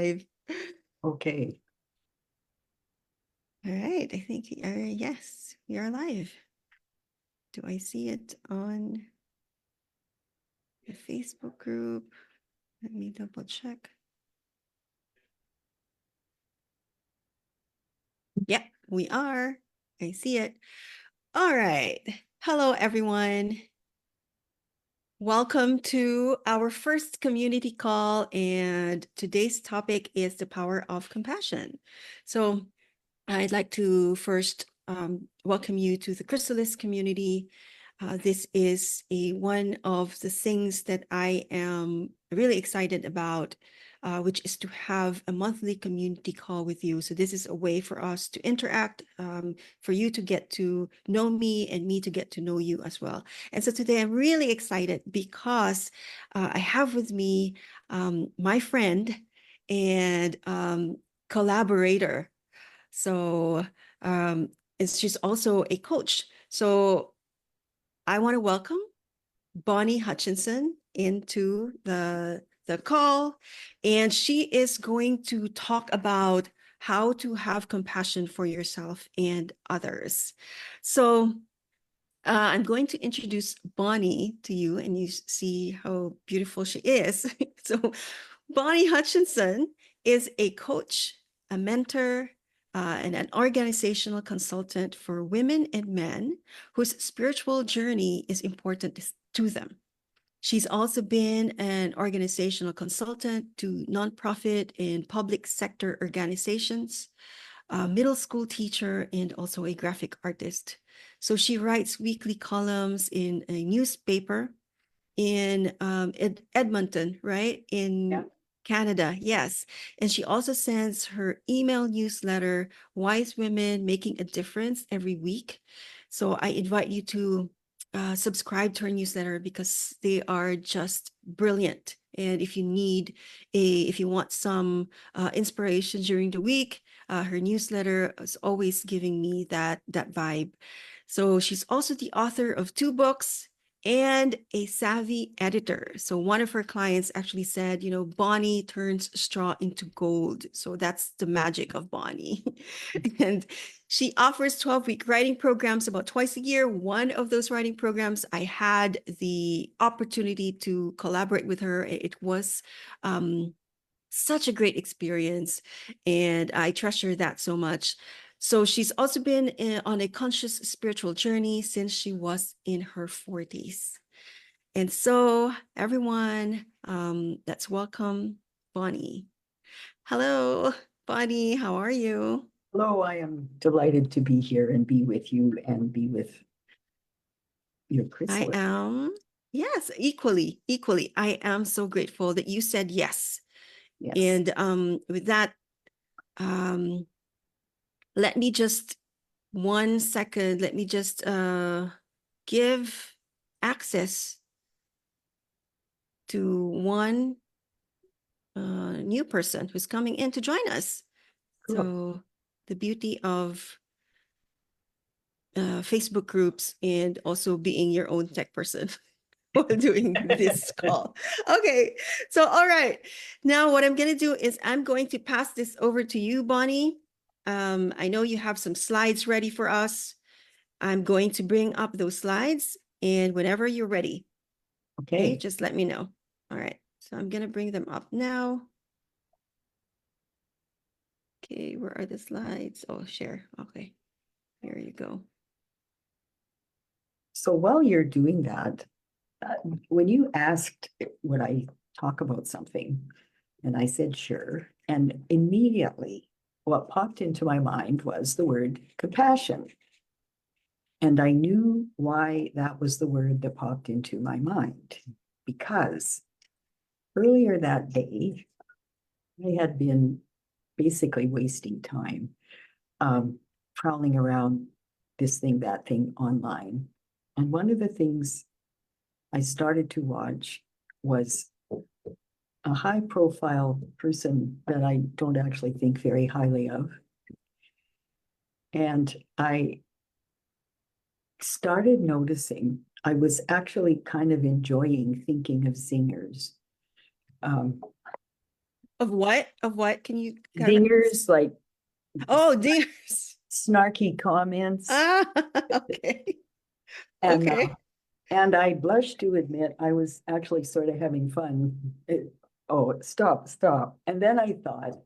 live. Okay. All right. I think, yes, we are live. Do I see it on the Facebook group? Let me double check. Yep, we are. I see it. All right. Hello, everyone. Welcome to our first community call, and today's topic is the power of compassion. So I'd like to first welcome you to the Chrysalis community. This is one of the things that I am really excited about, which is to have a monthly community call with you. So this is a way for us to interact, for you to get to know me and me to get to know you as well. And so today I'm really excited because I have with me my friend and collaborator. So she's also a coach. So I want to welcome Bonnie Hutchinson into the call, and she is going to talk about how to have compassion for yourself and others. So I'm going to introduce Bonnie to you, and you see how beautiful she is. So Bonnie Hutchinson is a coach, a mentor, and an organizational consultant for women and men whose spiritual journey is important to them. She's also been an organizational consultant to nonprofit and public sector organizations, a middle school teacher, and also a graphic artist. So she writes weekly columns in a newspaper in Edmonton, right? In Canada, yes. And she also sends her email newsletter, Wise Women Making a Difference, every week. So I invite you to subscribe to her newsletter because they are just brilliant. And if you want some inspiration during the week, her newsletter is always giving me that vibe. So she's also the author of 2 books and a savvy editor. So one of her clients actually said, Bonnie turns straw into gold. So that's the magic of Bonnie. And she offers 12-week writing programs about twice a year. One of those writing programs, I had the opportunity to collaborate with her. It was such a great experience, and I treasure that so much. So she's also been on a conscious spiritual journey since she was in her 40s. And so everyone, let's welcome Bonnie. Hello, Bonnie, how are you? Hello, I am delighted to be here and be with you and be with your I chrysalis. am, yes, equally. I am so grateful that you said yes. Yes. And with that, let me just 1 second, let me just give access to one new person who's coming in to join us. Cool. So the beauty of Facebook groups and also being your own tech person while doing this call. Okay, so all right. Now what I'm going to do is I'm going to pass this over to you, Bonnie. I know you have some slides ready for us. I'm going to bring up those slides, and whenever you're ready, okay, just let me know. All right, so I'm going to bring them up now. Okay, where are the slides? Oh, share. Okay, here you go. So while you're doing that, when you asked would I talk about something, and I said sure, and immediately what popped into my mind was the word compassion. And I knew why that was the word that popped into my mind, because earlier that day, I had been basically wasting time prowling around this thing, that thing online. And one of the things I started to watch was a high profile person that I don't actually think very highly of. And I started noticing I was actually kind of enjoying thinking of singers. Of what? Of what? Can you? Dingers, like Oh, dingers. snarky comments. Ah, okay. And Okay. and I blush to admit I was actually sort of having fun. Oh, stop, stop. And then I thought,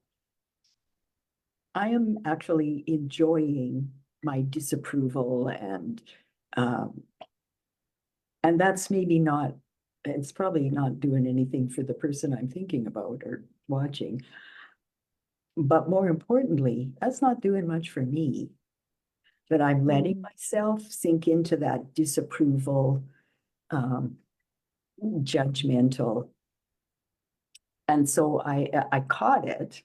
I am actually enjoying my disapproval um, and that's maybe not, it's probably not doing anything for the person I'm thinking about or watching. But more importantly, that's not doing much for me. That I'm letting myself sink into that disapproval, judgmental. And so I caught it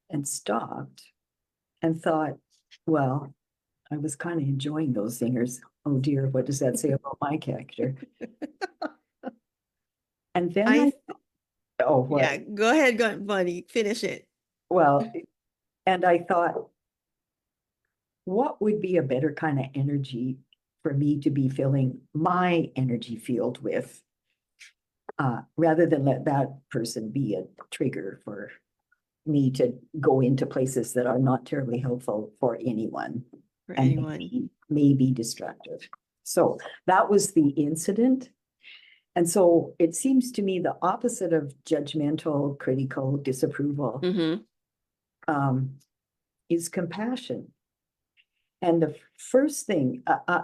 and stopped and thought, well, I was kind of enjoying those zingers. Oh dear, what does that say about my character? And then I oh, what? Yeah, go ahead, buddy. Finish it. Well, and I thought, what would be a better kind of energy for me to be filling my energy field with, rather than let that person be a trigger for me to go into places that are not terribly helpful for anyone For and anyone. may be destructive. So that was the incident. And so it seems to me the opposite of judgmental, critical, disapproval, is compassion. And the first thing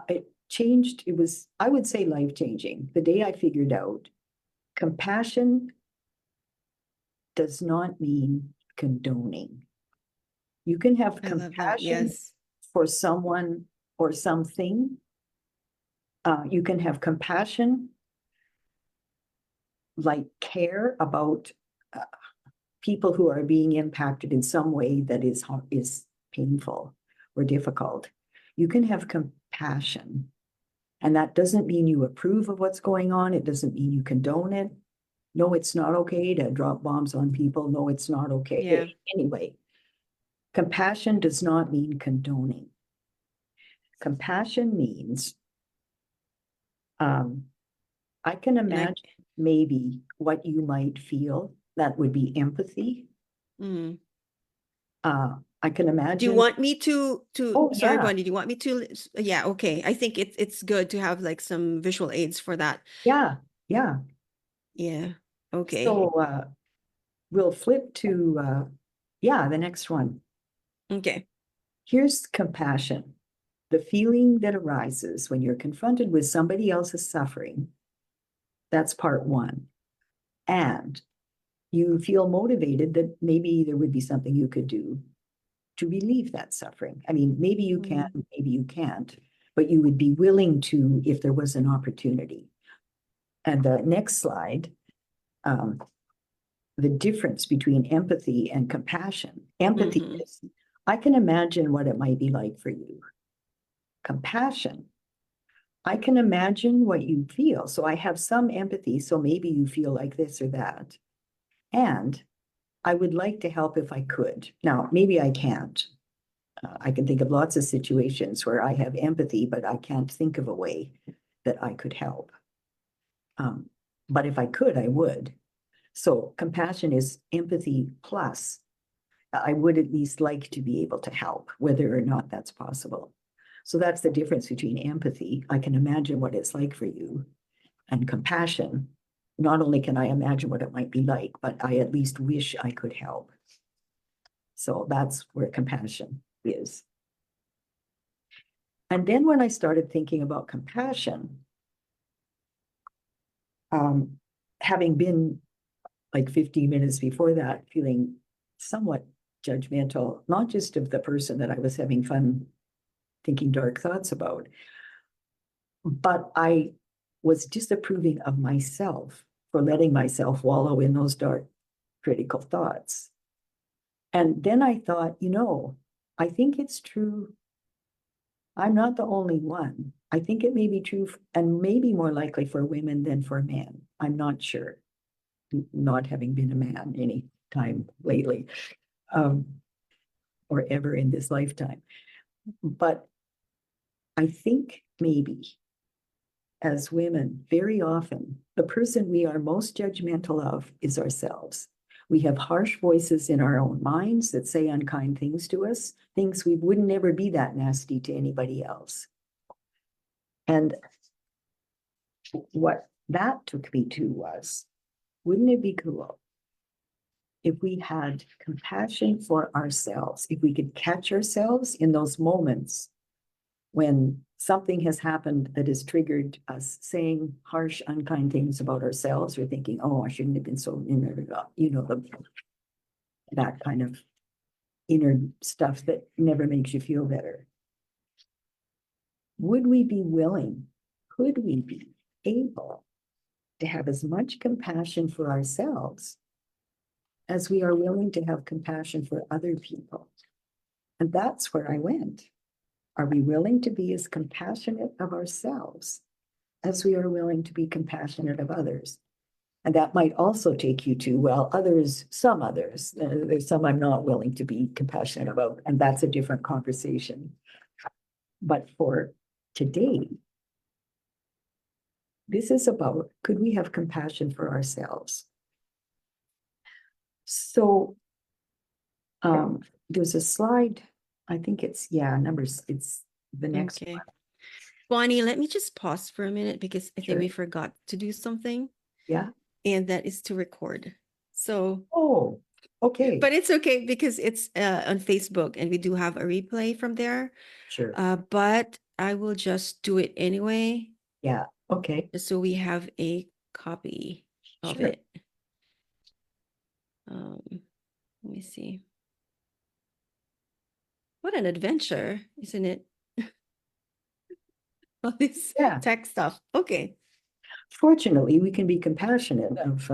it changed, it was, I would say, life-changing. The day I figured out compassion does not mean condoning. You can have I love that. compassion Yes. for someone or something. You can have compassion, like care about people who are being impacted in some way that is painful or difficult. You can have compassion, and that doesn't mean you approve of what's going on. It doesn't mean you condone it. No, it's not okay to drop bombs on people. No, it's not okay. Yeah. Anyway, compassion does not mean condoning. Compassion means, I can imagine maybe what you might feel. That would be empathy. I can imagine. Do you want me to Oh, sorry, yeah. Bonnie, do you want me to? Yeah, okay. I think it's good to have like some visual aids for that. Yeah, yeah. Yeah. Okay. So we'll flip to the next one. Okay. Here's compassion. The feeling that arises when you're confronted with somebody else's suffering. That's part one. And you feel motivated that maybe there would be something you could do to relieve that suffering. I mean, maybe you can, maybe you can't, but you would be willing to if there was an opportunity. And the next slide, the difference between empathy and compassion. Empathy is, I can imagine what it might be like for you. Compassion, I can imagine what you feel. So I have some empathy. So maybe you feel like this or that. And I would like to help if I could. Now, maybe I can't. I can think of lots of situations where I have empathy, but I can't think of a way that I could help. But if I could, I would. So compassion is empathy plus I would at least like to be able to help, whether or not that's possible. So that's the difference between empathy. I can imagine what it's like for you, and compassion. Not only can I imagine what it might be like, but I at least wish I could help. So that's where compassion is. And then when I started thinking about compassion, having been like 15 minutes before that, feeling somewhat judgmental, not just of the person that I was having fun thinking dark thoughts about, but I was disapproving of myself for letting myself wallow in those dark, critical thoughts. And then I thought, I think it's true. I'm not the only one. I think it may be true and maybe more likely for women than for men. I'm not sure, not having been a man any time lately, or ever in this lifetime. But I think maybe as women, very often, the person we are most judgmental of is ourselves. We have harsh voices in our own minds that say unkind things to us, things we would never be that nasty to anybody else. And what that took me to was, wouldn't it be cool if we had compassion for ourselves, if we could catch ourselves in those moments when something has happened that has triggered us saying harsh, unkind things about ourselves, or thinking, oh, I shouldn't have been so, you know, that kind of inner stuff that never makes you feel better. Would we be willing, could we be able to have as much compassion for ourselves as we are willing to have compassion for other people? And that's where I went. Are we willing to be as compassionate of ourselves as we are willing to be compassionate of others? And that might also take you to, well, others, some others, there's some I'm not willing to be compassionate about, and that's a different conversation. But for today, this is about, could we have compassion for ourselves? So there's a slide, I think it's, numbers, it's the next Okay. one. Bonnie, let me just pause for a minute because I Sure. think we forgot to do something. Yeah. And that is to record. So, Oh, okay. but it's okay because it's on Facebook and we do have a replay from there. Sure. But I will just do it anyway. Yeah. Okay. So we have a copy of Sure. it. Let me see. What an adventure, isn't it? All this Yeah. tech stuff. Okay. Fortunately, we can be compassionate of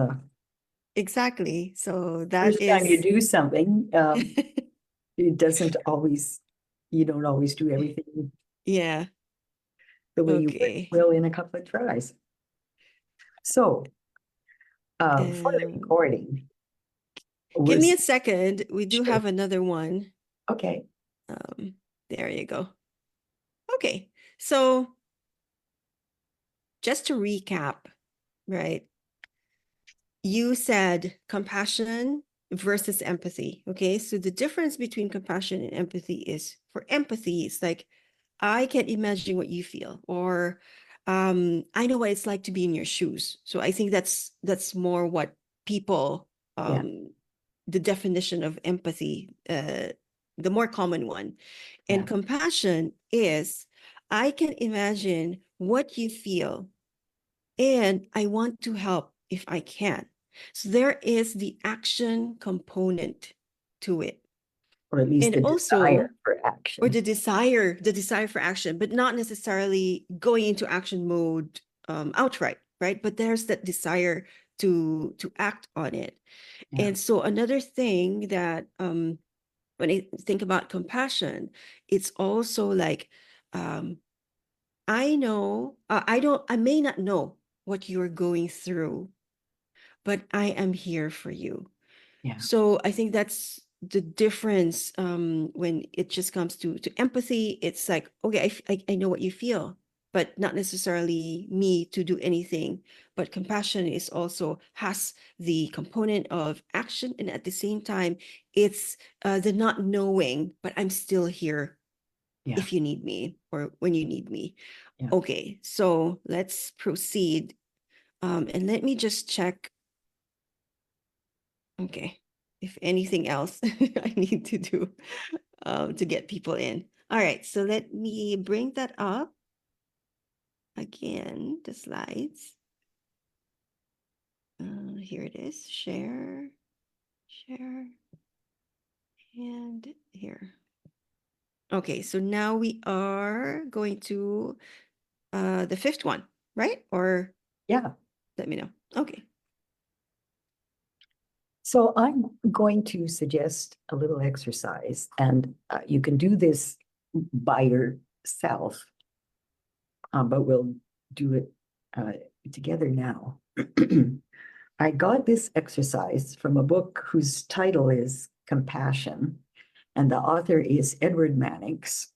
Exactly. So that first time you is do something, it doesn't always, you don't always do everything yeah. the way you Okay. will in a couple of tries. So for the recording Give me a was second. We do sure. have another one. Okay. There you go. Okay. So just to recap, right? You said compassion versus empathy. Okay. So the difference between compassion and empathy is, for empathy, it's like, I can imagine what you feel, or I know what it's like to be in your shoes. So I think that's more what people, Yeah. the definition of empathy, the more common one. And Yeah. compassion is, I can imagine what you feel and I want to help if I can. So there is the action component to it. Or at least And the also, desire for action. or the desire for action, but not necessarily going into action mode outright, right? But there's that desire to act on it. Yeah. And so another thing that when I think about compassion, it's also like, I know, I may not know what you're going through, but I am here for you. Yeah. So I think that's the difference when it just comes to empathy. It's like, okay, I know what you feel, but not necessarily me to do anything. But compassion is also has the component of action, and at the same time, it's the not knowing, but I'm still here Yeah. if you need me or when you need me. Yeah. Okay, so let's proceed. And let me just check. Okay, if anything else I need to do to get people in. All right, so let me bring that up again, the slides. Here it is, share, and here. Okay, so now we are going to the fifth one, right? Or Yeah. let me know. Okay. So I'm going to suggest a little exercise, and you can do this by yourself, but we'll do it together now. I got this exercise from a book whose title is Compassion, and the author is Edward Mannix,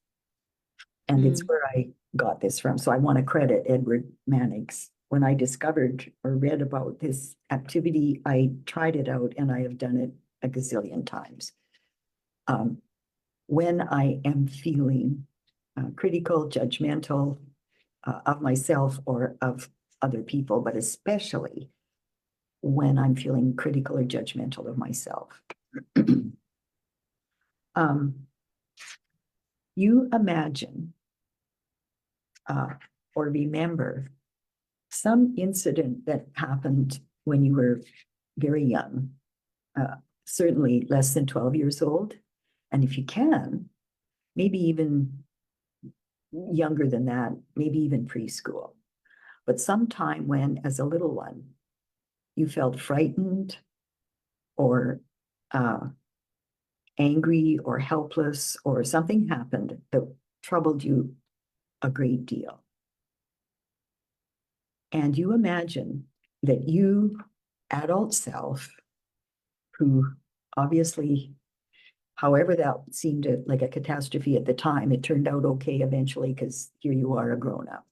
and it's where I got this from. So I want to credit Edward Mannix when I discovered or read about this activity, I tried it out and I have done it a gazillion times. When I am feeling critical, judgmental of myself or of other people, but especially when I'm feeling critical or judgmental of myself. You imagine or remember some incident that happened when you were very young, certainly less than 12 years old. And if you can, maybe even younger than that, maybe even preschool. But sometime when, as a little one, you felt frightened or angry or helpless, or something happened that troubled you a great deal. And you imagine that you, adult self, who obviously, however that seemed like a catastrophe at the time, it turned out okay eventually because here you are, a grown-up.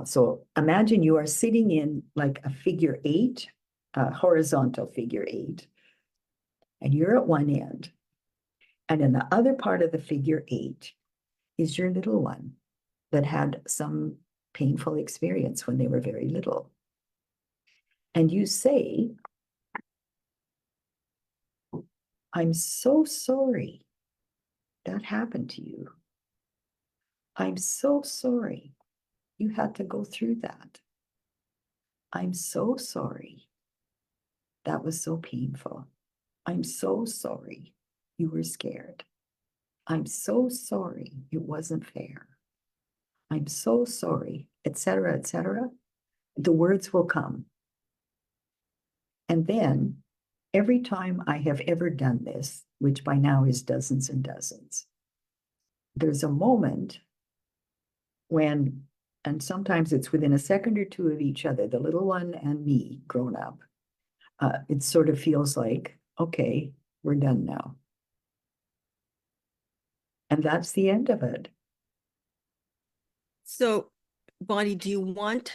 So imagine you are sitting in like a figure eight, a horizontal figure eight, and you're at one end. And in the other part of the figure eight is your little one that had some painful experience when they were very little. And you say, I'm so sorry that happened to you. I'm so sorry you had to go through that. I'm so sorry that was so painful. I'm so sorry you were scared. I'm so sorry it wasn't fair. I'm so sorry, etc., etc. The words will come. And then every time I have ever done this, which by now is dozens and dozens, there's a moment when, and sometimes it's within a second or two of each other, the little one and me grown up, it sort of feels like, okay, we're done now. And that's the end of it. So, Bonnie, do you want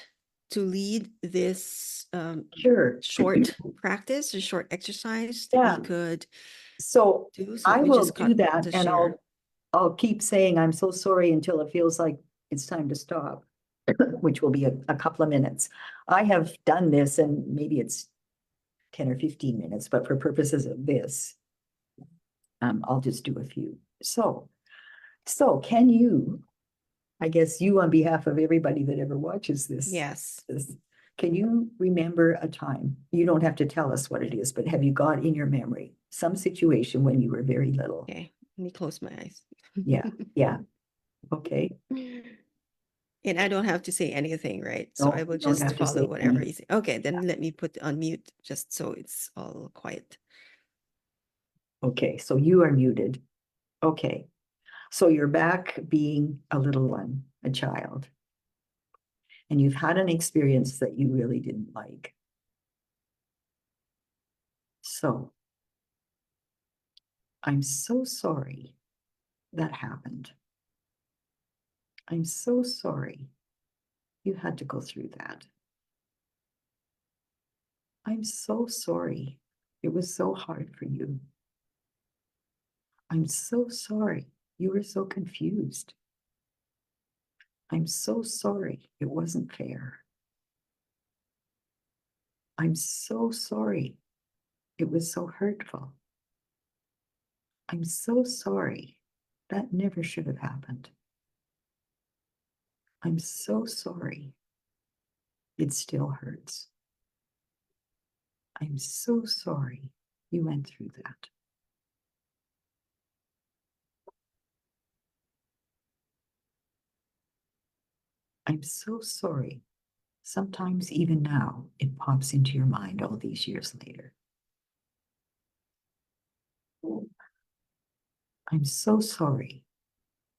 to lead this Sure. short practice, a short exercise that Yeah. we could So do? I we will just do got that, to and share. I'll keep saying I'm so sorry until it feels like it's time to stop, which will be a couple of minutes. I have done this, and maybe it's 10 or 15 minutes, but for purposes of this, I'll just do a few. So can you, I guess you on behalf of everybody that ever watches this, Yes. can you remember a time? You don't have to tell us what it is, but have you got in your memory some situation when you were very little? Okay, let me close my eyes. Yeah, yeah. Okay. And I don't have to say anything, right? So No, I will you don't just have to follow say whatever anything. you say. Okay, then let me put on mute just so it's all quiet. Okay, so you are muted. Okay, so you're back being a little one, a child. And you've had an experience that you really didn't like. So I'm so sorry that happened. I'm so sorry you had to go through that. I'm so sorry it was so hard for you. I'm so sorry you were so confused. I'm so sorry it wasn't fair. I'm so sorry it was so hurtful. I'm so sorry that never should have happened. I'm so sorry it still hurts. I'm so sorry you went through that. I'm so sorry. Sometimes even now, it pops into your mind all these years later. I'm so sorry.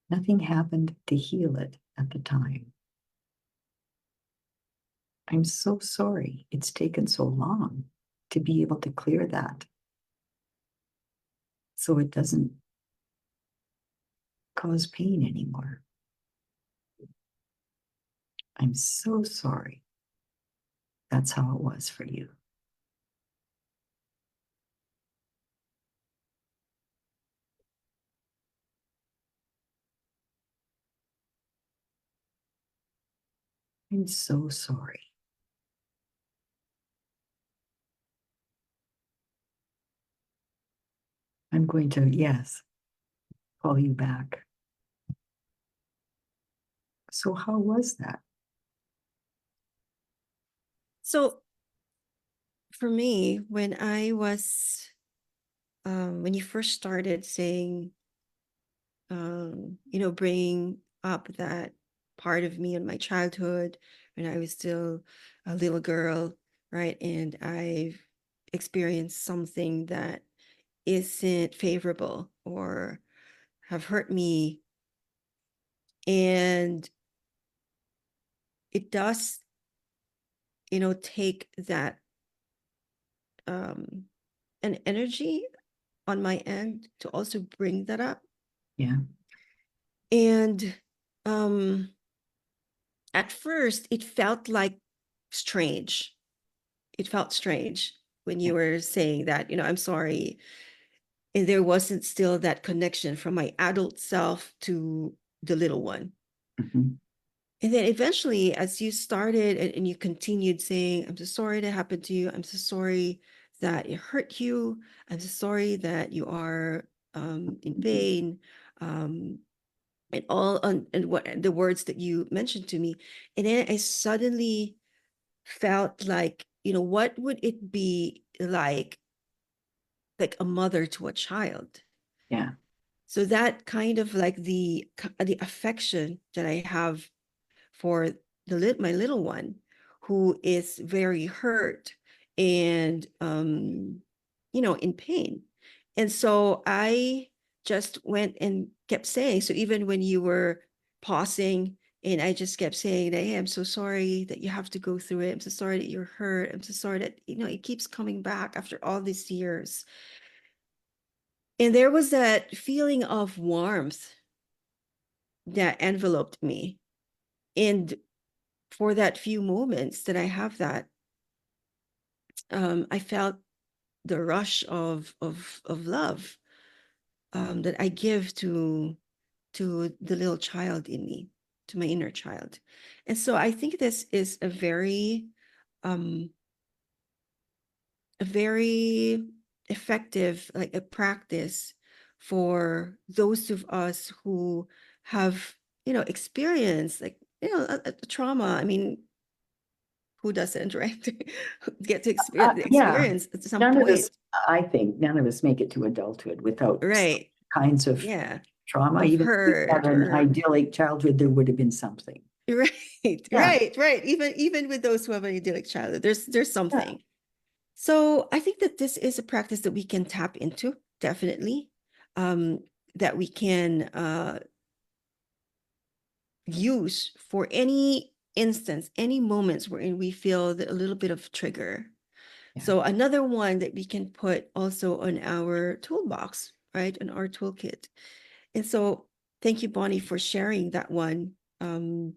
Nothing happened to heal it at the time. I'm so sorry it's taken so long to be able to clear that, so it doesn't cause pain anymore. I'm so sorry that's how it was for you. I'm so sorry. I'm going to, yes, call you back. So how was that? So for me, when you first started saying, bringing up that part of me in my childhood when I was still a little girl, right? And I've experienced something that isn't favorable or have hurt me. And it does, take that an energy on my end to also bring that up. Yeah. And at first it felt like strange. It felt strange when you were saying that, I'm sorry. And there wasn't still that connection from my adult self to the little one. Mhm. And then eventually, as you started and you continued saying, I'm so sorry that happened to you. I'm so sorry that it hurt you. I'm so sorry that you are in pain. And all and what the words that you mentioned to me. And then I suddenly felt like, what would it be like a mother to a child? Yeah. So that kind of like the affection that I have for my little one, who is very hurt and in pain. And so I just went and kept saying, so even when you were pausing, and I just kept saying that, hey, I'm so sorry that you have to go through it. I'm so sorry that you're hurt. I'm so sorry that, it keeps coming back after all these years. And there was that feeling of warmth that enveloped me. And for that few moments that I have that, I felt the rush of love that I give to the little child in me, to my inner child. And so I think this is um, a very effective, like a practice for those of us who have, experienced like, a trauma. I mean, who doesn't, right? Get to Yeah, experience at some none of us, point. I think, none of us make it to adulthood without some Right. kinds of Yeah. trauma. Of Even if we had hurt an or idyllic childhood, there would have been something. right, Yeah. right. Even with those who have an idyllic childhood, there's Yeah. something. So I think that this is a practice that we can tap into, definitely. Um, that we can use for any instance, any moments wherein we feel a little bit of trigger. Yeah. So another one that we can put also on our toolbox, right, in our toolkit. And so thank you, Bonnie, for sharing that one. And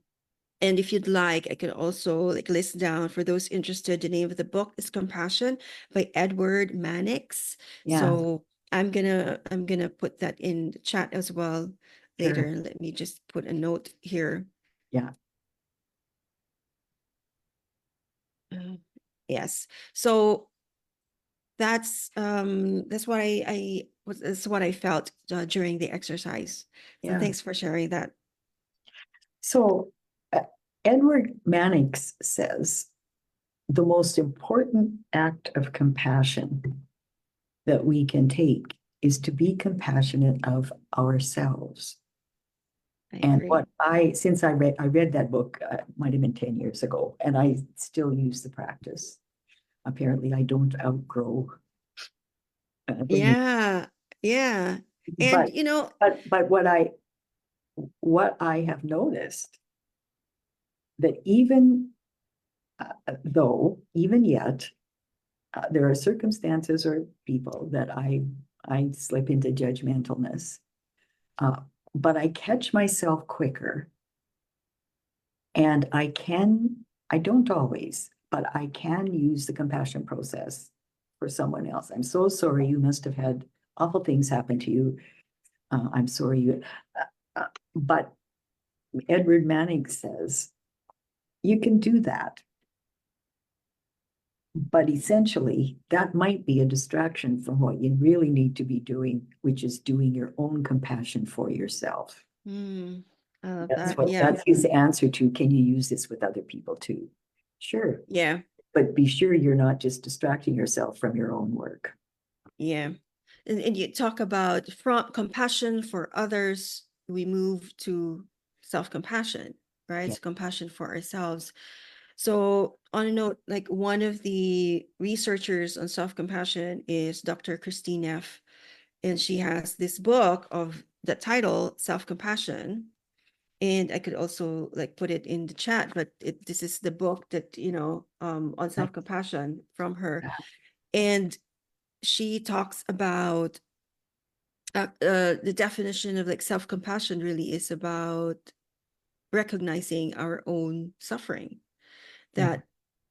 if you'd like, I could also like list down for those interested. The name of the book is Compassion by Edward Mannix. Yeah. So I'm gonna put that in the chat as well later. Sure. Let me just put a note here. Yeah. Yes. So that's what that's what I felt during the exercise. So Yeah. thanks for sharing that. So Edward Mannix says the most important act of compassion that we can take is to be compassionate of ourselves. I And agree. what since I read that book, might have been 10 years ago, and I still use the practice. Apparently, I don't outgrow. Yeah. And But what I have noticed that even even yet, there are circumstances or people that I slip into judgmentalness, but I catch myself quicker, and I don't always, but I can use the compassion process for someone else. I'm so sorry, you must have had awful things happen to you. I'm sorry you, but Edward Mannix says, you can do that. But essentially, that might be a distraction from what you really need to be doing, which is doing your own compassion for yourself. I love That's that. what, Yeah. that's his answer to, can you use this with other people too? Sure, Yeah. but be sure you're not just distracting yourself from your own work. Yeah. And you talk about from compassion for others, we move to self-compassion, right? Yeah. So compassion for ourselves. So on a note, like one of the researchers on self-compassion is Dr. Kristin Neff, and she has this book of the title Self-Compassion. And I could also like put it in the chat, but this is the book that, on self-compassion from her. And she talks about the definition of like self-compassion really is about recognizing our own suffering, that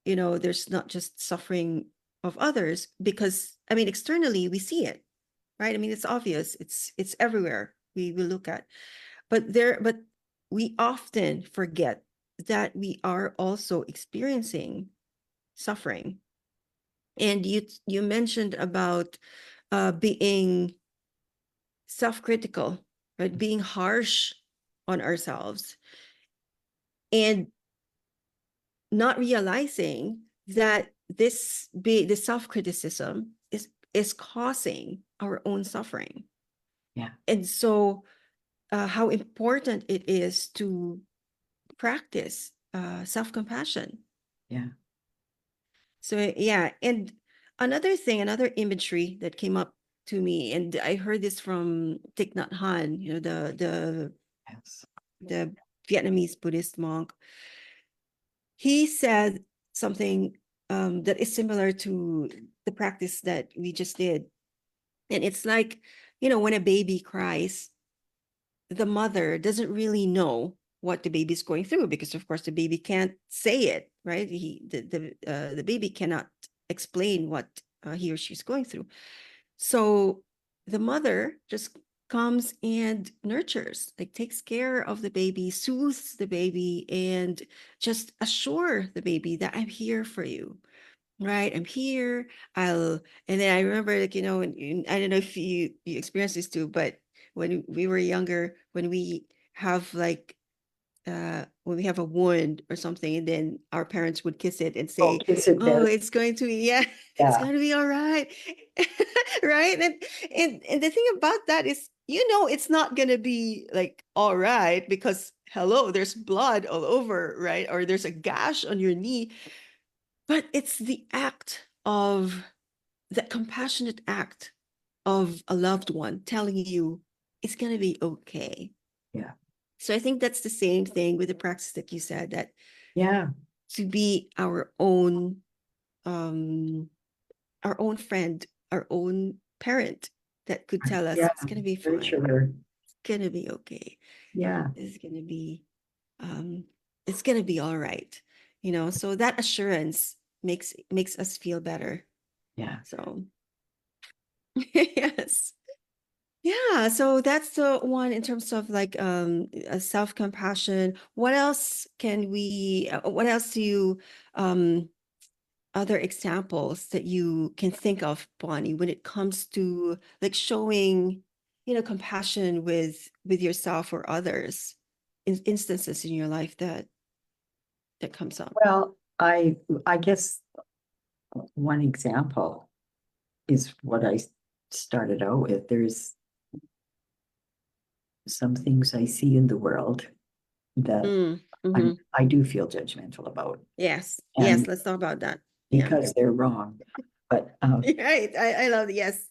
there's not just suffering of others, because I mean externally we see it, right? I mean it's obvious, it's everywhere we look at, but we often forget that we are also experiencing suffering. And you mentioned about being self-critical, right? Being harsh on ourselves and not realizing that the self-criticism is causing our own suffering. Yeah. And so how important it is to practice self-compassion. Yeah. So yeah, and another imagery that came up to me, and I heard this from Thich Nhat Hanh, Yes. the Vietnamese Buddhist monk. He said something that is similar to the practice that we just did. And it's like, when a baby cries, the mother doesn't really know what the baby's going through, because of course the baby can't say it, right? The baby cannot explain what he or she's going through. So the mother just comes and nurtures, like takes care of the baby, soothes the baby, and just assure the baby that I'm here for you, right? I'm here. And then I remember, like, and I don't know if you experienced this too, but when we were younger, when we have like when we have a wound or something, and then our parents would kiss it and say, Kiss it oh, better. it's going to be, it's Yeah. going to be all right. Right. And the thing about that is, it's not going to be like all right, because hello, there's blood all over, right? Or there's a gash on your knee. But it's the compassionate act of a loved one telling you it's going to be okay. Yeah. So I think that's the same thing with the practice that you said, that Yeah. to be our own friend, our own parent that could tell us Yeah. it's going to be For fine. sure. It's going to be okay. Yeah. It's going to be all right. So that assurance makes us feel better. Yeah. So yes. Yeah, so that's the one in terms of like self-compassion. What else do you other examples that you can think of, Bonnie, when it comes to like showing, compassion with yourself or others, instances in your life that comes up? Well, I guess one example is what I started out with. There's some things I see in the world that I do feel judgmental about. Yes. And Yes, let's talk about that. Yeah. because they're wrong. But Right. I love it. Yes.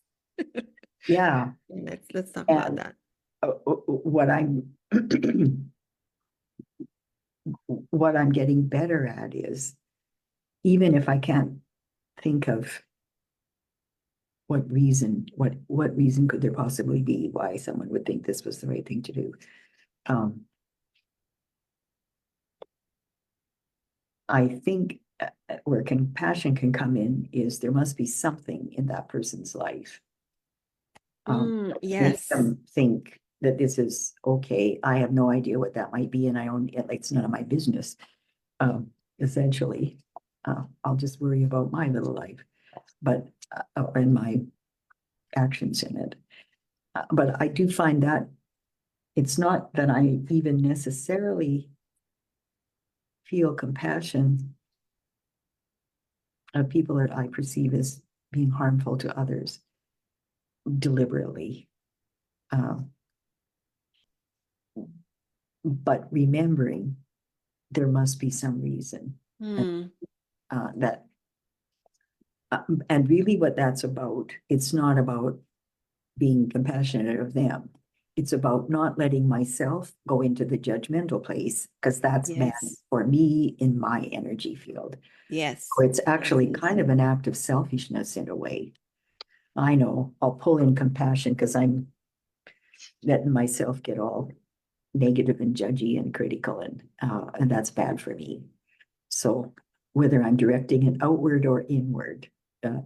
yeah. Let's talk about And that. what I'm what I'm getting better at is, even if I can't think of what reason could there possibly be why someone would think this was the right thing to do. I think where compassion can come in is there must be something in that person's life. Make Yes. them think that this is okay. I have no idea what that might be, and it's none of my business. Essentially, I'll just worry about my little life, but and my actions in it. But I do find that it's not that I even necessarily feel compassion of people that I perceive as being harmful to others deliberately. But remembering there must be some reason that, and really what that's about, it's not about being compassionate of them. It's about not letting myself go into the judgmental place, because that's bad Yes. for me in my energy field. Yes. Or it's actually kind of an act of selfishness in a way. I know I'll pull in compassion because I'm letting myself get all negative and judgy and critical, and that's bad for me. So whether I'm directing it outward or inward,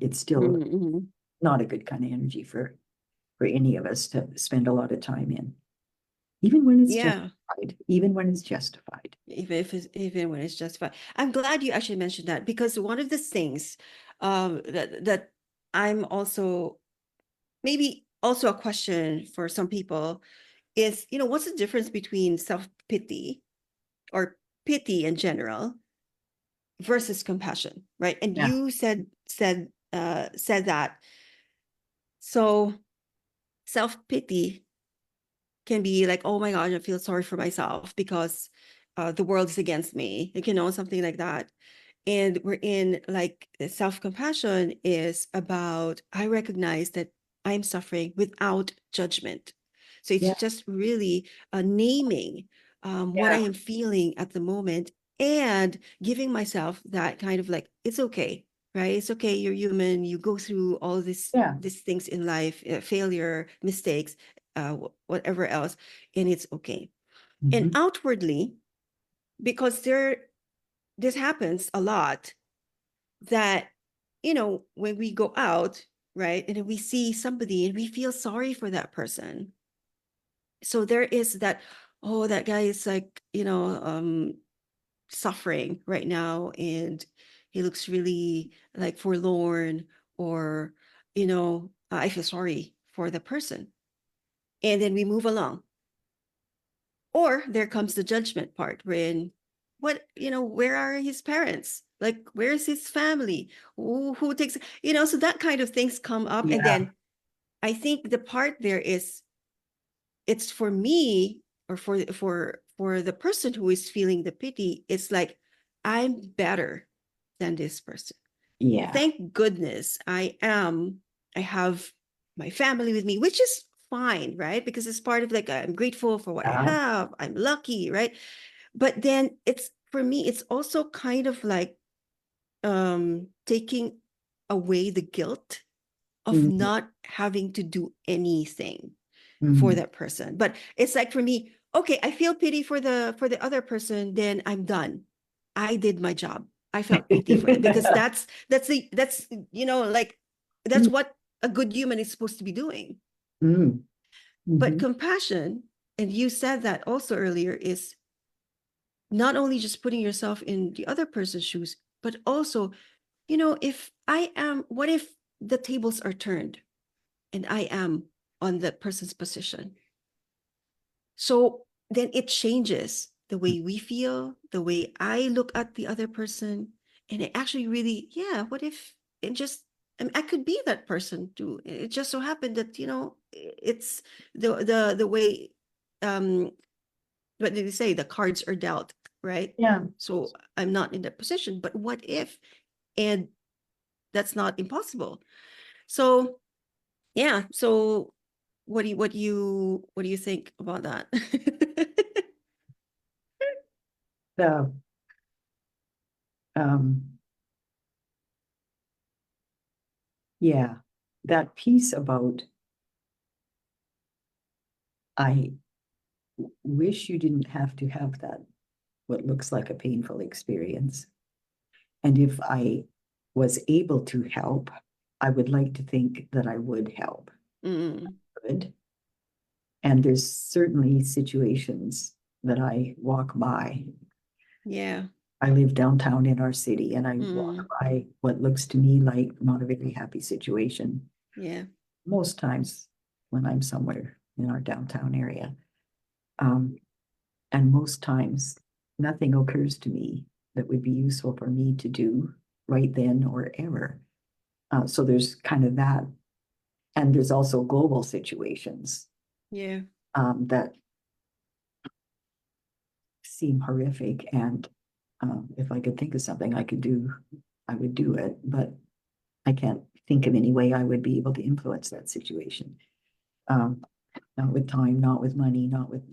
it's still not a good kind of energy for any of us to spend a lot of time in, even when it's justified, even when it's justified. Even when it's justified. I'm glad you actually mentioned that, because one of the things that I'm also, maybe also a question for some people is, what's the difference between self-pity or pity in general versus compassion, right? And Yeah. you said that. So self-pity can be like, oh my gosh, I feel sorry for myself because the world is against me, something like that. And we're in like self-compassion is about, I recognize that I'm suffering without judgment. So it's just really naming what I am feeling at the moment, and giving myself that kind of like, it's okay, right? It's okay. You're human. You go through all these things in life, failure, mistakes, whatever else, and it's okay. And outwardly, because this happens a lot, that when we go out, right, and we see somebody and we feel sorry for that person, so there is that, oh, that guy is like suffering right now, and he looks really like forlorn, or I feel sorry for the person, and then we move along. Or there comes the judgment part, wherein, where are his parents? Like, where's his family? Who takes, so that kind of things come up. And then I think the part there is, it's for me, or for the person who is feeling the pity, it's like, I'm better than this person. Yeah. Thank goodness I have my family with me, which is fine, right? Because it's part of like, I'm grateful for what I have. I'm lucky, right? But then it's, for me, it's also kind of like taking away the guilt of not having to do anything for that person. But it's like, for me, okay, I feel pity for the other person, then I'm done. I did my job. I felt pity for it, because that's like, that's what a good human is supposed to be doing. But compassion, and you said that also earlier, is not only just putting yourself in the other person's shoes, but also, what if the tables are turned and I am on that person's position? So then it changes the way we feel, the way I look at the other person. And it actually really, what if it just, I could be that person too. It just so happened that, it's the way, what did they say? The cards are dealt, right? Yeah. So I'm not in that position, but what if? And that's not impossible. So yeah. So what do you think about that? The that piece about, I wish you didn't have to have that, what looks like a painful experience. And if I was able to help, I would like to think that I would help. Mm. Good. And there's certainly situations that I walk by. Yeah. I live downtown in our city and I walk Mm. by what looks to me like not a very happy situation. Yeah. Most times when I'm somewhere in our downtown area. And most times nothing occurs to me that would be useful for me to do right then or ever. So there's kind of that. And there's also global situations Yeah. that seem horrific. And if I could think of something I could do, I would do it. But I can't think of any way I would be able to influence that situation. Not with time, not with money, not with,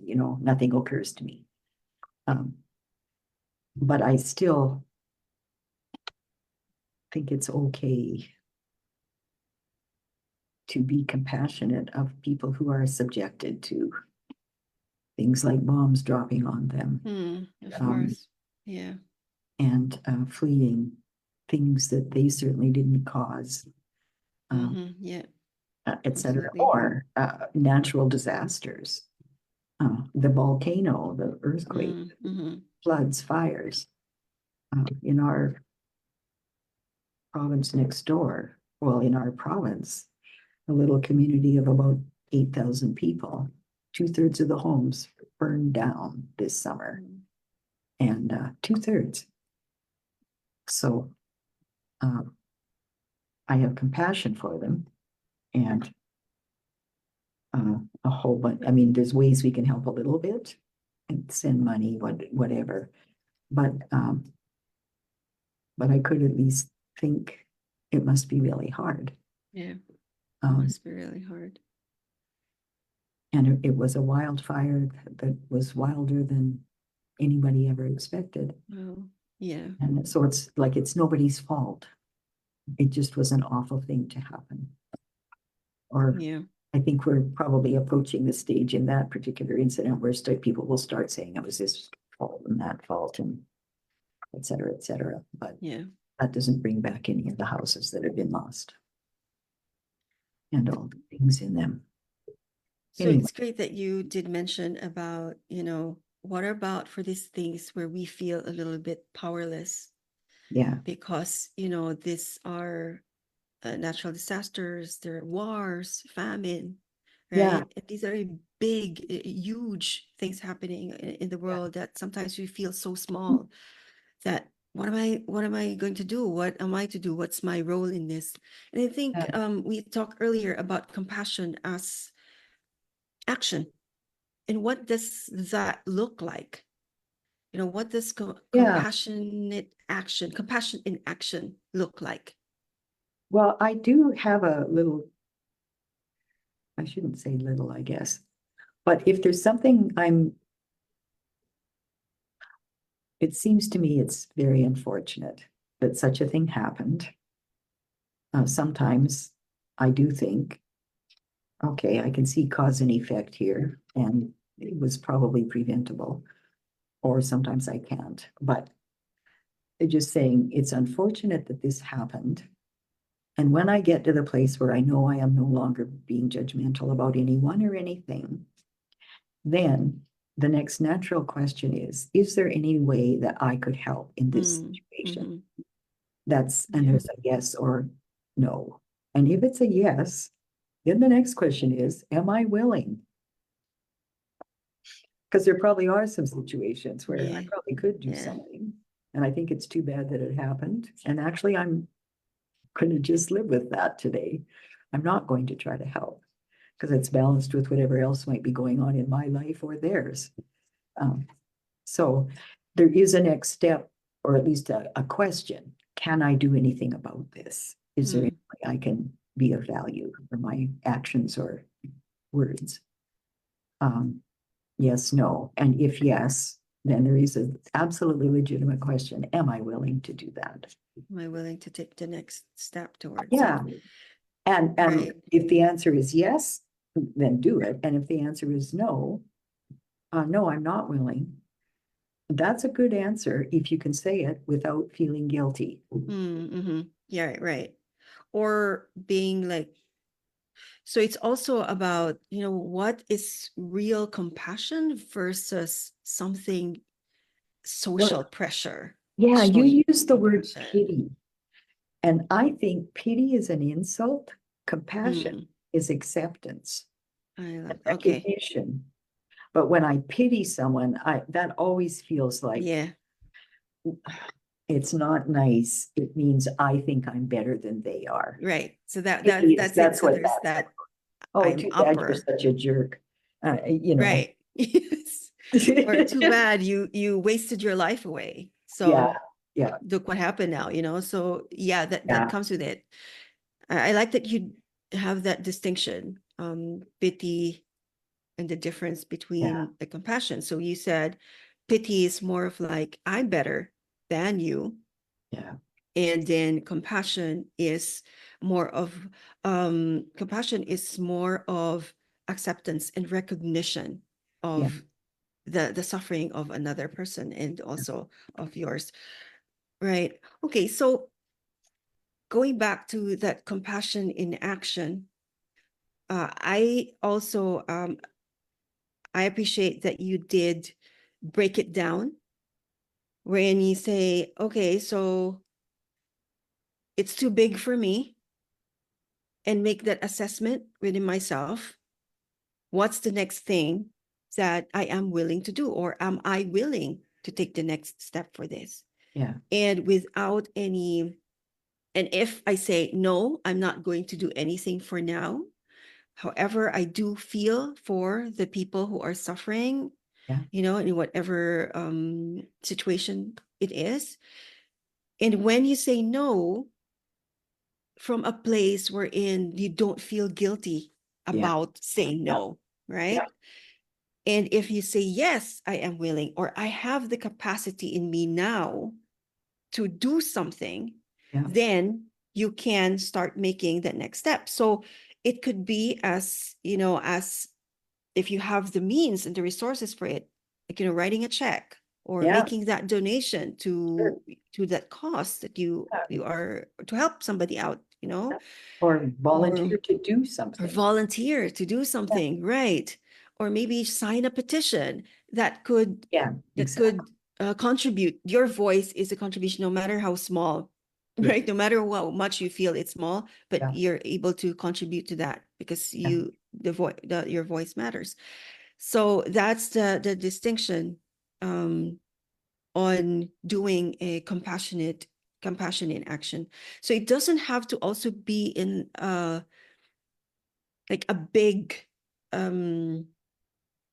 nothing occurs to me. But I still think it's okay to be compassionate of people who are subjected to things like bombs dropping on them. Of course. Yeah. And fleeing things that they certainly didn't cause, Yeah. etc. Absolutely. Or natural disasters, the volcano, the earthquake, floods, fires. In our province next door, well, in our province, a little community of about 8,000 people, 2/3 of the homes burned down this summer, and 2/3. So I have compassion for them, and a whole bunch. I mean, there's ways we can help a little bit and send money, whatever. But I could at least think it must be really hard. Yeah. It must be really hard. And it was a wildfire that was wilder than anybody ever expected. Oh, yeah. And so it's like it's nobody's fault. It just was an awful thing to happen. Or Yeah. I think we're probably approaching the stage in that particular incident where people will start saying it was this fault and that fault and et cetera, et cetera. But Yeah. that doesn't bring back any of the houses that have been lost and all the things in them. So Anyway. it's great that you did mention about, what about for these things where we feel a little bit powerless? Yeah. Because, these are natural disasters, there are wars, famine, right? Yeah. And these are big, huge things happening in the world that sometimes we feel so small that what am I going to do? What am I to do? What's my role in this? And I think we talked earlier about compassion as action. And what does that look like? What does compassion in action look like? Well, I do have a little, I shouldn't say little, I guess, but if there's something it seems to me it's very unfortunate that such a thing happened. Sometimes I do think, okay, I can see cause and effect here, and it was probably preventable, or sometimes I can't, but just saying it's unfortunate that this happened. And when I get to the place where I know I am no longer being judgmental about anyone or anything, then the next natural question is there any way that I could help in this situation? And there's a yes or no. And if it's a yes, then the next question is, am I willing? Because there probably are some situations where I probably could do something. And I think it's too bad that it happened. And actually, I'm going to just live with that today. I'm not going to try to help because it's balanced with whatever else might be going on in my life or theirs. So there is a next step, or at least a question. Can I do anything about this? Is there any way I can be of value for my actions or words? Yes, no. And if yes, then there is an absolutely legitimate question. Am I willing to do that? Am I willing to take the next step towards it? And right. If the answer is yes, then do it. And if the answer is no, no, I'm not willing, That's a good answer if you can say it without feeling guilty. Mm-hmm. Yeah, right. Or being like, so it's also about, what is real compassion versus something social Well, pressure yeah, you showing use the word compassion. pity. And I think pity is an insult. Compassion Mm, is acceptance I and love, okay. recognition. But when I pity someone, that always feels like Yeah, it's not nice. It means I think I'm better than they are. right. So Pity is, that's it. that's So what there's that's. that Oh, I'm too bad you're upper, such a jerk. You know. right? Yes. Or too bad you wasted your life away. Yeah, So yeah, look what happened now, So yeah, that yeah, comes with it. I like that you have that distinction, pity and the difference yeah, between the compassion. So you said pity is more of like, I'm better than you. yeah, And then compassion is more of acceptance and recognition yeah, of the suffering of another person and also of yours. Right. Okay. So going back to that compassion in action, I also I appreciate that you did break it down when you say, okay, so it's too big for me, and make that assessment within myself. What's the next thing that I am willing to do, or am I willing to take the next step for this? yeah, And without any, and if I say, no, I'm not going to do anything for now. However, I do feel for the people who are suffering, yeah, in whatever situation it is. And when you say no from a place wherein you don't feel guilty yeah, about saying yeah, no, yeah, right? And if you say, yes, I am willing, or I have the capacity in me now to do something, yeah, then you can start making the next step. So it could be as if you have the means and the resources for it, like, writing a check or yeah, making that donation sure. to that cause that you are to help somebody out, Or or volunteer to do or something. volunteer to do Yeah, something, right? Or maybe sign a petition that could yeah, that exactly. could contribute. Your voice is a contribution, no matter how small, Yeah, right? No matter how much you feel it's small, but yeah, you're able to contribute to that because yeah, your voice matters. So that's the distinction on doing a compassion in action. So it doesn't have to also be in like a big um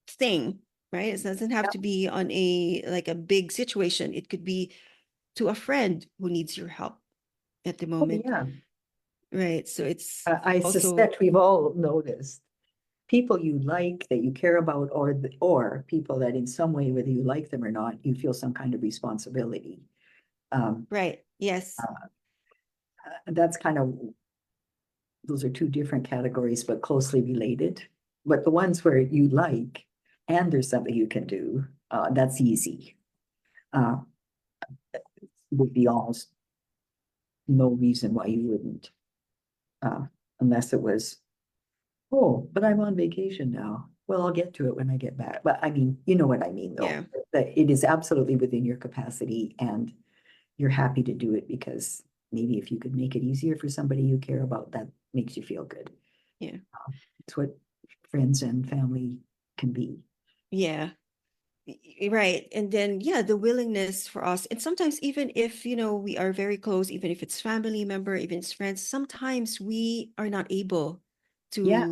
thing, right? It doesn't have yeah. to be on a big situation. It could be to a friend who needs your help at the Oh, moment, yeah. right? So it's I also suspect we've all noticed people you like that you care about, or people that in some way, whether you like them or not, you feel some kind of responsibility. Um, right. Yes. that's kind of, those are two different categories, but closely related. But the ones where you like and there's something you can do, that's easy. Uh, would be almost no reason why you wouldn't, uh, unless it was, oh, but I'm on vacation now. Well, I'll get to it when I get back. But I mean, you know what I mean, though. Yeah. That it is absolutely within your capacity and you're happy to do it because maybe if you could make it easier for somebody you care about, that makes you feel good. Yeah. It's what friends and family can be. Yeah. Right. And then, yeah, the willingness for us. And sometimes, even if, we are very close, even if it's family member, even it's friends, sometimes we are not able Yeah.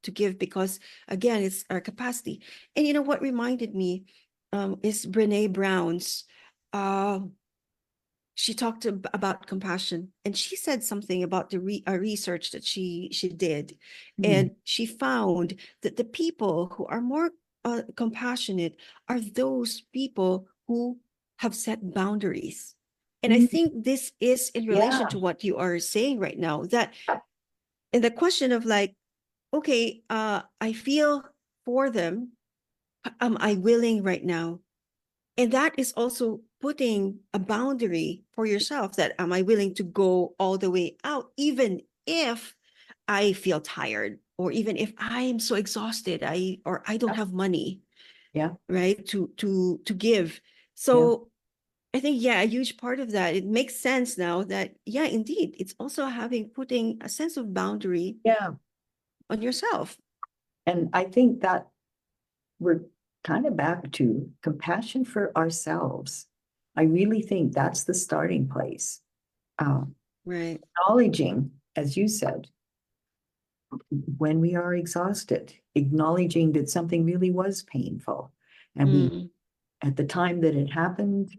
to give because, again, it's our capacity. And you know what reminded me is Brene Brown's, uh, she talked about compassion, and she said something about the research that she did, Mm. and she found that the people who are more compassionate are those people who have set boundaries. And I Mm. think this is in relation Yeah. to what you are saying right now, that in the question of like, okay, I feel for them, am I willing right now? And that is also putting a boundary for yourself, that am I willing to go all the way out, even if I feel tired, or even if I am so exhausted, I don't have money, Yeah, right, to give. So I think, yeah, a huge part of that, it makes sense now that, yeah, indeed, it's also putting a sense of boundary yeah. on yourself. And I think that we're kind of back to compassion for ourselves. I really think that's the starting place. Right. Acknowledging, as you said, when we are exhausted, acknowledging that something really was painful. And we, Mm, at the time that it happened,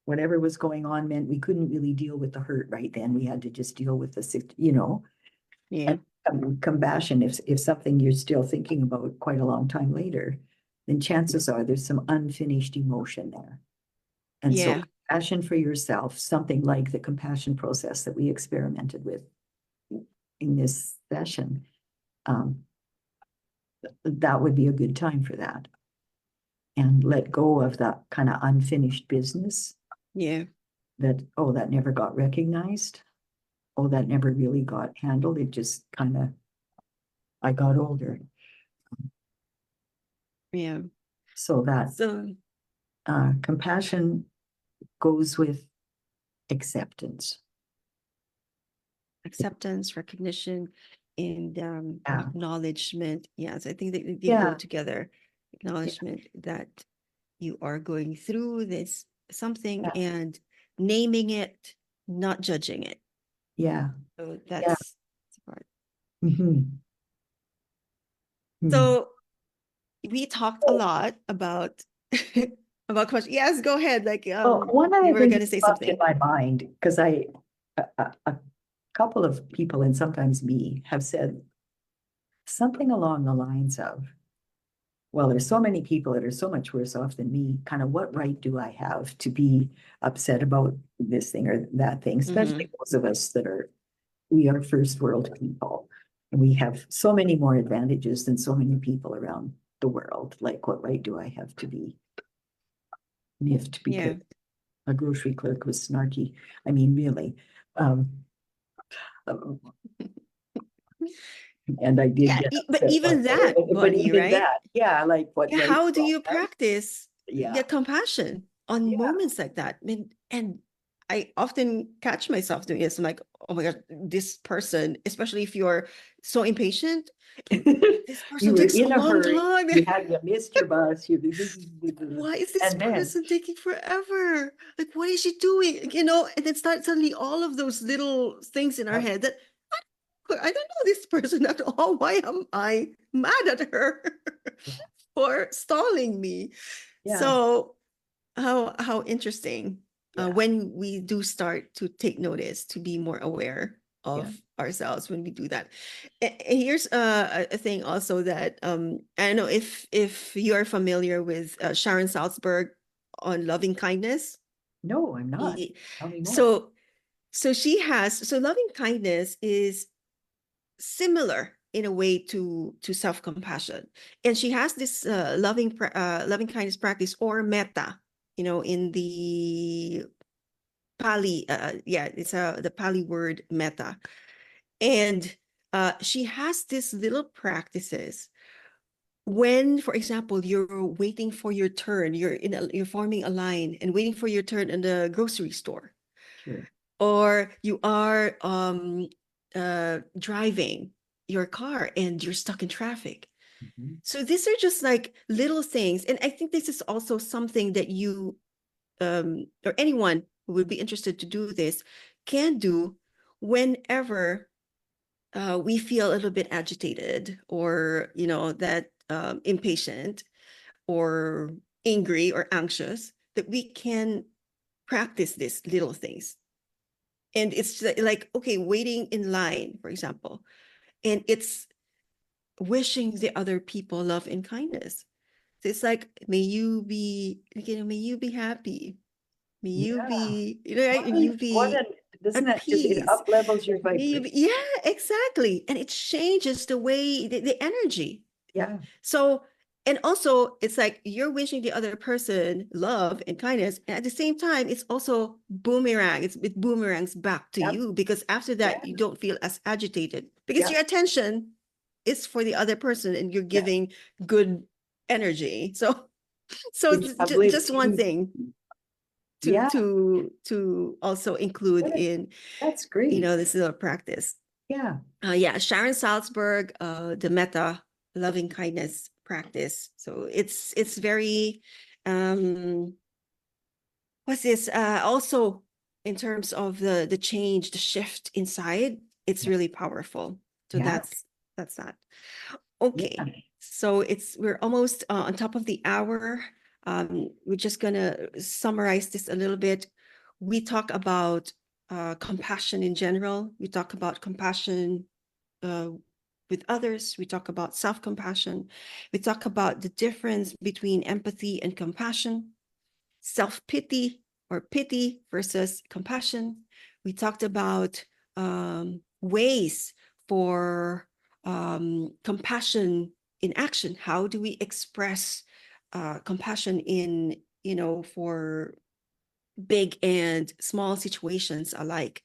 whatever was going on meant we couldn't really deal with the hurt right then. We had to just deal with the, yeah. and compassion. If something you're still thinking about quite a long time later, then chances are there's some unfinished emotion there. And so Yeah. compassion for yourself, something like the compassion process that we experimented with in this session, that would be a good time for that. And let go of that kind of unfinished business Yeah. that, oh, that never got recognized. Oh, that never really got handled. It just kind of, I got older. Yeah. So that So compassion goes with acceptance. acceptance, recognition, and Yeah. acknowledgement. Yes, I think they go Yeah. together. Acknowledgement that you are going through this something, Yeah. and naming it, not judging it. Yeah. So Yeah. that's the part. Mhm. Mm. So we talked a lot about about question. Yes, go ahead. Like Well, one of you the were things gonna that say popped in something. my mind, because a couple of people, and sometimes me, have said something along the lines of, well, there's so many people that are so much worse off than me. Kind of what right do I have to be upset about this thing or that thing, especially those of us we are first world people. And we have so many more advantages than so many people around the world. Like, what right do I have to be miffed Yeah. because a grocery clerk was snarky? I mean, really. Um, and I did Yeah, get but upset one even day, that, but Bonnie, even right? that, yeah, like what Yeah, right how do do you I have? practice Yeah, the compassion on yeah, moments like that? And I often catch myself doing this. I'm like, oh my God, this person, especially if you're so impatient, and this you person were takes a in a long hurry, time. you missed your bus, Why is this and then, person taking forever? Like, what is she doing? And then start suddenly all of those little things in our head that I don't know this person at all. Why am I mad at her for stalling me? yeah, So how interesting yeah, when we do start to take notice, to be more aware yeah, of ourselves when we do that. And here's a thing also that I don't know if you are familiar with Sharon Salzberg on loving kindness. no, I'm not. Ye- Tell me more. So loving kindness is similar in a way to self-compassion, and she has this loving kindness practice, or metta, in the Pali. Yeah, it's the Pali word metta. And she has these little practices when, for example, you're waiting for your turn, you're forming a line and waiting for your turn in the grocery store, Sure. or you are driving your car and you're stuck in traffic. Mhm. So these are just like little things, and I think this is also something that you or anyone who would be interested to do this can do whenever we feel a little bit agitated, or that impatient or angry or anxious, that we can practice these little things. And it's like, okay, waiting in line, for example, and it's wishing the other people love and kindness. So it's like, may you be happy, may you Yeah. be, right, may What, you what be doesn't at that just, it peace, up levels your may you vibration? be, yeah, exactly, and it changes the way, the energy. Yeah. So And also, it's like you're wishing the other person love and kindness. And at the same time, it's also boomerang. It boomerangs back to Yep. you, because after that, Yeah. you don't feel as agitated because Yeah. your attention is for the other person and you're Yeah. giving good energy. So, Which just one uplifts. thing Yeah, to also include good. in, That's great. this little practice. Yeah. Yeah, Sharon Salzberg, the metta loving kindness practice. So it's very what's this? Also in terms of the change, the shift inside, it's really powerful. So Yeah. that's that. Okay. Yeah. So we're almost on top of the hour. We're just gonna summarize this a little bit. We talk about compassion in general. We talk about compassion uh, with others. We talk about self-compassion. We talk about the difference between empathy and compassion, self-pity or pity versus compassion. We talked about ways for compassion in action. How do we express compassion in, for big and small situations alike?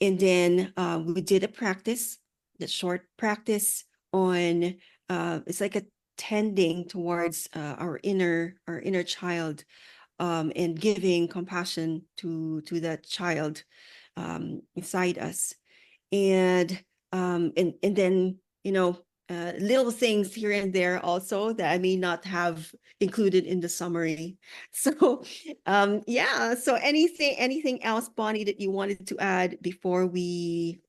And then we did a practice, the short practice on it's like a tending towards our inner child, and giving compassion to that child inside us. And then little things here and there also that I may not have included in the summary. So yeah, so anything else, Bonnie, that you wanted to add before we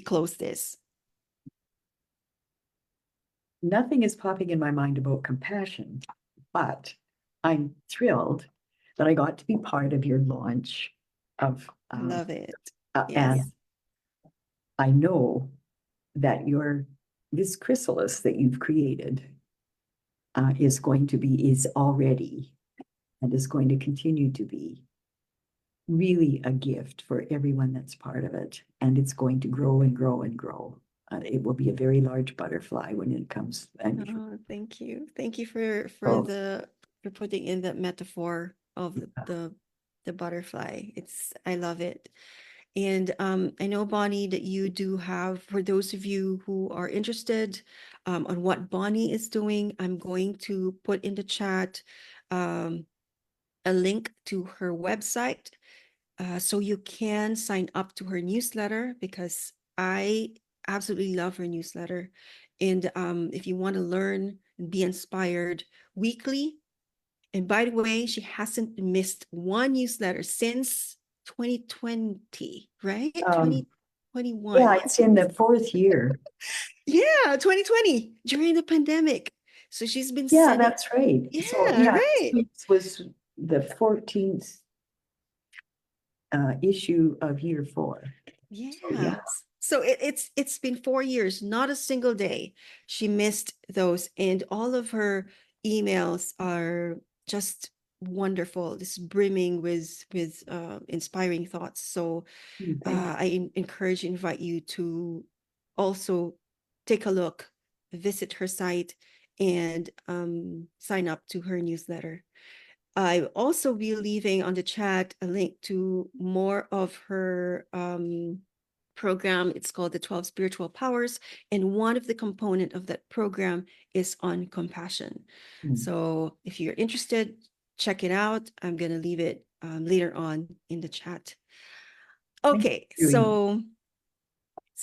close this? Nothing is popping in my mind about compassion, but I'm thrilled that I got to be part of your launch of Love it. and Yes. I know that this chrysalis that you've created is already and is going to continue to be really a gift for everyone that's part of it. And it's going to grow and grow and grow. It will be a very large butterfly when it comes. Oh, thank you. Thank you for Oh. for putting in that metaphor of the butterfly. I love it. And I know, Bonnie, that you do have, for those of you who are interested on what Bonnie is doing, I'm going to put in the chat a link to her website so you can sign up to her newsletter, because I absolutely love her newsletter. And if you want to learn and be inspired weekly, and by the way, she hasn't missed one newsletter since 2020, right? 2021. Yeah, it's in the fourth year. Yeah, 2020 during the pandemic. So she's been Yeah, sending. that's right. Yeah, So yeah, right. this was the 14th issue of year 4. Yeah. So, yeah. So it's been 4 years, not a single day she missed those, and all of her emails are just wonderful, just brimming with inspiring thoughts. So I encourage, invite you to also take a look, visit her site, and sign up to her newsletter. I will also be leaving on the chat a link to more of her program. It's called the 12 Spiritual Powers. And one of the component of that program is on compassion. So if you're interested, check it out. I'm going to leave it later on in the chat. Okay, so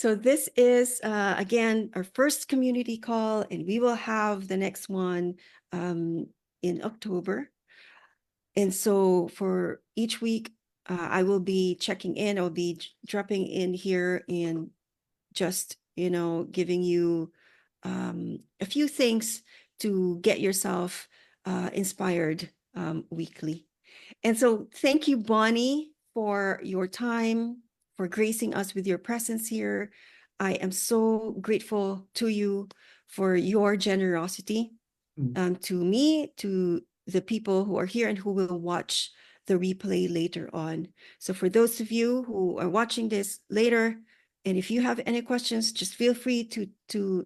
this is again our first community call, and we will have the next one in October. And so for each week, I will be checking in. I'll be dropping in here and just, giving you a few things to get yourself inspired weekly. And so thank you, Bonnie, for your time, for gracing us with your presence here. I am so grateful to you for your generosity to me, to the people who are here and who will watch the replay later on. So for those of you who are watching this later, and if you have any questions, just feel free to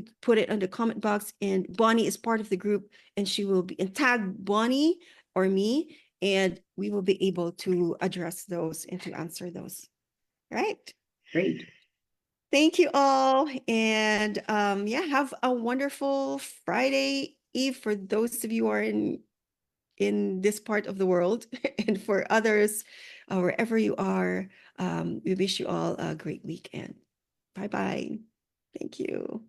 to put it on the comment box, and Bonnie is part of the group, and she will be, and tag Bonnie or me, and we will be able to address those and to answer those. All right. Great. Thank you all. And yeah, have a wonderful Friday Eve for those of you who are in this part of the world. And for others, wherever you are, we wish you all a great weekend. Bye-bye. Thank you.